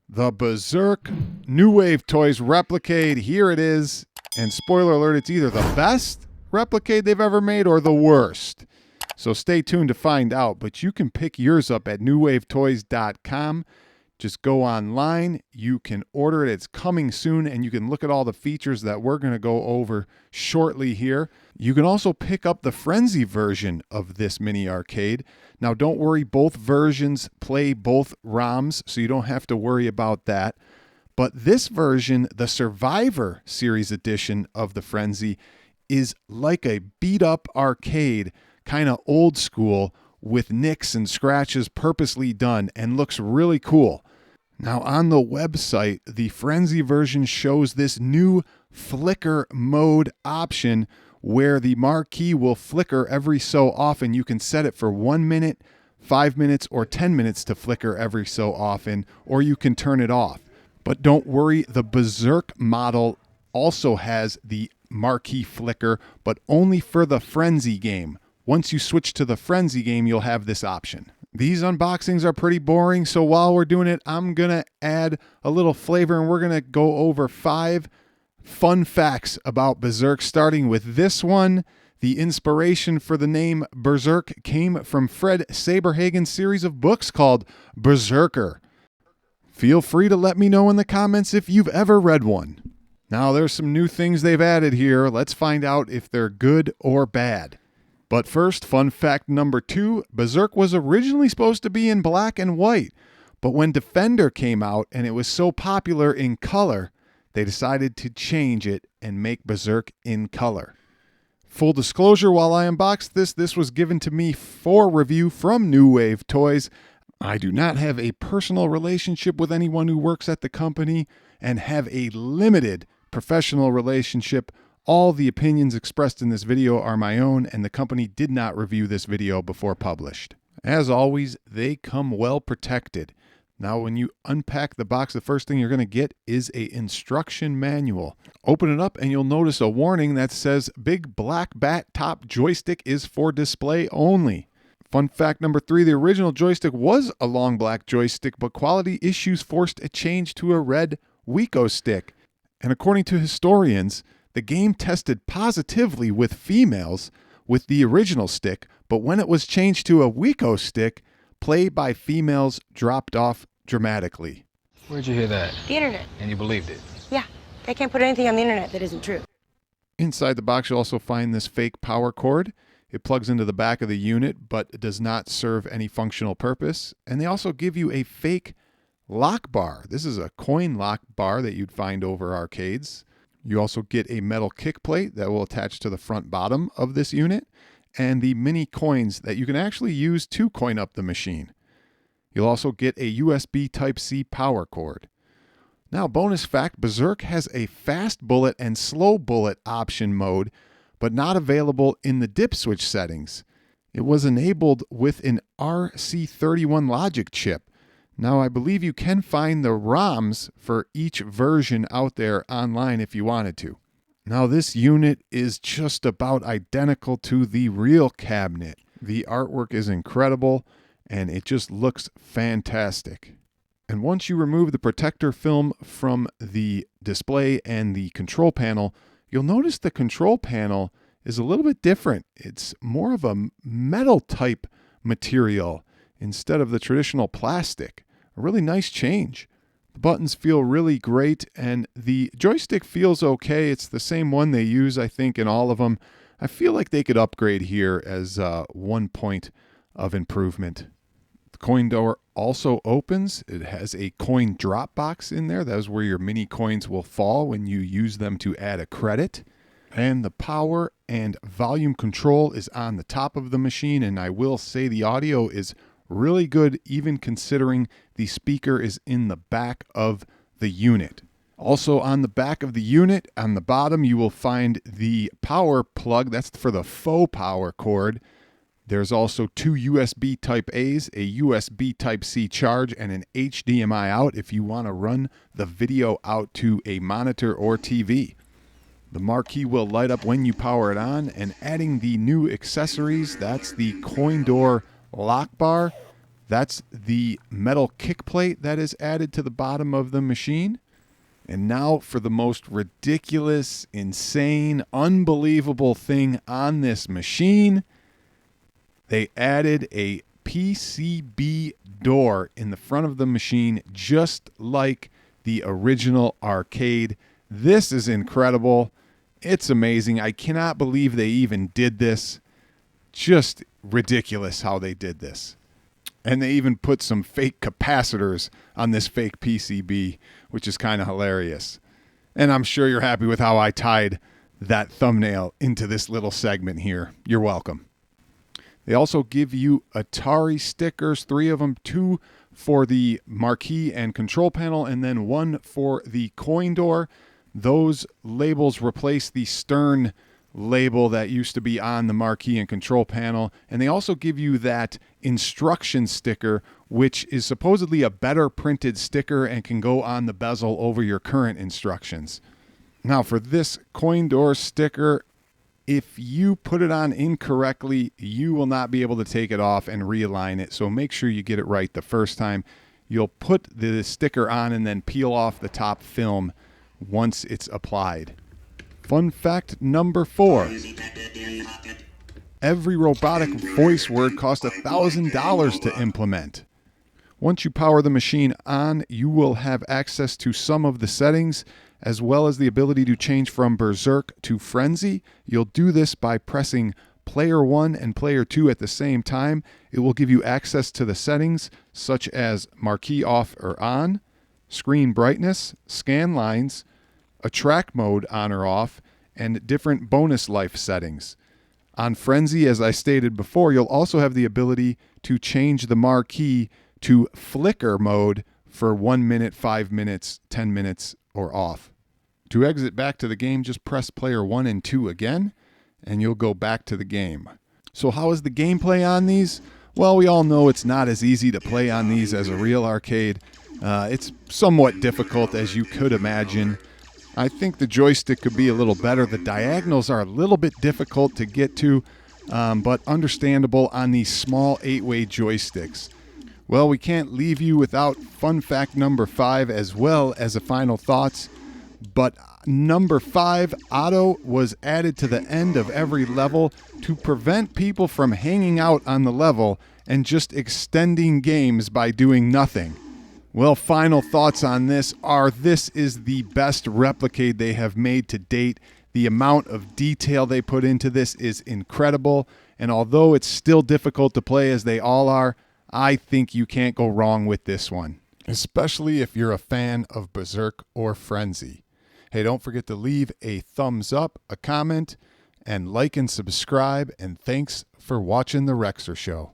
The Berzerk New Wave Toys Replicade. Here it is. And spoiler alert, it's either the best Replicade they've ever made or the worst. So stay tuned to find out. But you can pick yours up at newwavetoys.com. Just go online. You can order it. It's coming soon. And you can look at all the features that we're going to go over shortly here. You can also pick up the Frenzy version of this mini arcade. Now, don't worry. Both versions play both ROMs, so you don't have to worry about that. But this version, the Survivor Series edition of the Frenzy, is like a beat-up arcade, kind of old school, with nicks and scratches purposely done, and looks really cool. Now, on the website, the Frenzy version shows this new flicker mode option where the marquee will flicker every so often. You can set it for 1 minute, 5 minutes, or 10 minutes to flicker every so often, or you can turn it off. But don't worry, the Berzerk model also has the marquee flicker, but only for the Frenzy game. Once you switch to the Frenzy game, you'll have this option. These unboxings are pretty boring, so while we're doing it, I'm going to add a little flavor, and we're going to go over 5 fun facts about Berzerk, starting with this one. The inspiration for the name Berzerk came from Fred Saberhagen's series of books called Berzerker. Feel free to let me know in the comments if you've ever read one. Now, there's some new things they've added here. Let's find out if they're good or bad. But first, fun fact number 2, Berzerk was originally supposed to be in black and white, but when Defender came out and it was so popular in color, they decided to change it and make Berzerk in color. Full disclosure, while I unboxed this was given to me for review from New Wave Toys. I do not have a personal relationship with anyone who works at the company and have a limited professional relationship. All the opinions expressed in this video are my own, and the company did not review this video before published. As always, they come well protected. Now, when you unpack the box, the first thing you're going to get is an instruction manual. Open it up and you'll notice a warning that says, "Big black bat top joystick is for display only." Fun fact number 3, the original joystick was a long black joystick, but quality issues forced a change to a red Wiko stick. And according to historians, the game tested positively with females with the original stick, but when it was changed to a Wiko stick, play by females dropped off dramatically. Where'd you hear that? The internet. And you believed it? Yeah, they can't put anything on the internet that isn't true. Inside the box, you'll also find this fake power cord. It plugs into the back of the unit, but it does not serve any functional purpose. And they also give you a fake lock bar. This is a coin lock bar that you'd find over arcades. You also get a metal kick plate that will attach to the front bottom of this unit, and the mini coins that you can actually use to coin up the machine. You'll also get a USB Type-C power cord. Now, bonus fact, Berzerk has a fast bullet and slow bullet option mode, but not available in the dip switch settings. It was enabled with an RC31 logic chip. Now, I believe you can find the ROMs for each version out there online if you wanted to. Now, this unit is just about identical to the real cabinet. The artwork is incredible, and it just looks fantastic. And once you remove the protector film from the display and the control panel, you'll notice the control panel is a little bit different. It's more of a metal type material instead of the traditional plastic. A really nice change. The buttons feel really great, and the joystick feels okay. It's the same one they use, I think, in all of them. I feel like they could upgrade here as 1 point of improvement. The coin door also opens. It has a coin drop box in there. That is where your mini coins will fall when you use them to add a credit. And the power and volume control is on the top of the machine, and I will say the audio is really good, even considering the speaker is in the back of the unit. Also on the back of the unit, on the bottom, you will find the power plug. That's for the faux power cord. There's also 2 USB Type A's, a USB Type C charge, and an HDMI out if you want to run the video out to a monitor or TV. The marquee will light up when you power it on, and adding the new accessories, that's the coin door lock bar. That's the metal kick plate that is added to the bottom of the machine. And now for the most ridiculous, insane, unbelievable thing on this machine. They added a PCB door in the front of the machine, just like the original arcade. This is incredible. It's amazing. I cannot believe they even did this. Just ridiculous how they did this. And they even put some fake capacitors on this fake PCB, which is kind of hilarious. And I'm sure you're happy with how I tied that thumbnail into this little segment here. You're welcome. They also give you Atari stickers, 3 of them, 2 for the marquee and control panel, and then 1 for the coin door. Those labels replace the Stern label that used to be on the marquee and control panel. And they also give you that instruction sticker, which is supposedly a better printed sticker and can go on the bezel over your current instructions. Now for this coin door sticker, if you put it on incorrectly, you will not be able to take it off and realign it. So make sure you get it right the first time. You'll put the sticker on and then peel off the top film once it's applied. Fun fact number 4. Every robotic voice word costs $1,000 to implement. Once you power the machine on, you will have access to some of the settings, as well as the ability to change from Berzerk to Frenzy. You'll do this by pressing Player 1 and Player 2 at the same time. It will give you access to the settings, such as marquee off or on, screen brightness, scan lines, a track mode on or off, and different bonus life settings. On Frenzy, as I stated before, you'll also have the ability to change the marquee to flicker mode for 1 minute, 5 minutes, 10 minutes, or off. To exit back to the game, just press player 1 and 2 again, and you'll go back to the game. So how is the gameplay on these? Well, we all know it's not as easy to play on these as a real arcade. It's somewhat difficult, as you could imagine. I think the joystick could be a little better. The diagonals are a little bit difficult to get to, but understandable on these small 8-way joysticks. Well, we can't leave you without fun fact number 5 as well as a final thoughts. But number 5, auto was added to the end of every level to prevent people from hanging out on the level and just extending games by doing nothing. Well, final thoughts on this are this is the best Replicade they have made to date. The amount of detail they put into this is incredible. And although it's still difficult to play as they all are, I think you can't go wrong with this one, especially if you're a fan of Berzerk or Frenzy. Hey, don't forget to leave a thumbs up, a comment, and like and subscribe. And thanks for watching The Rexer Show.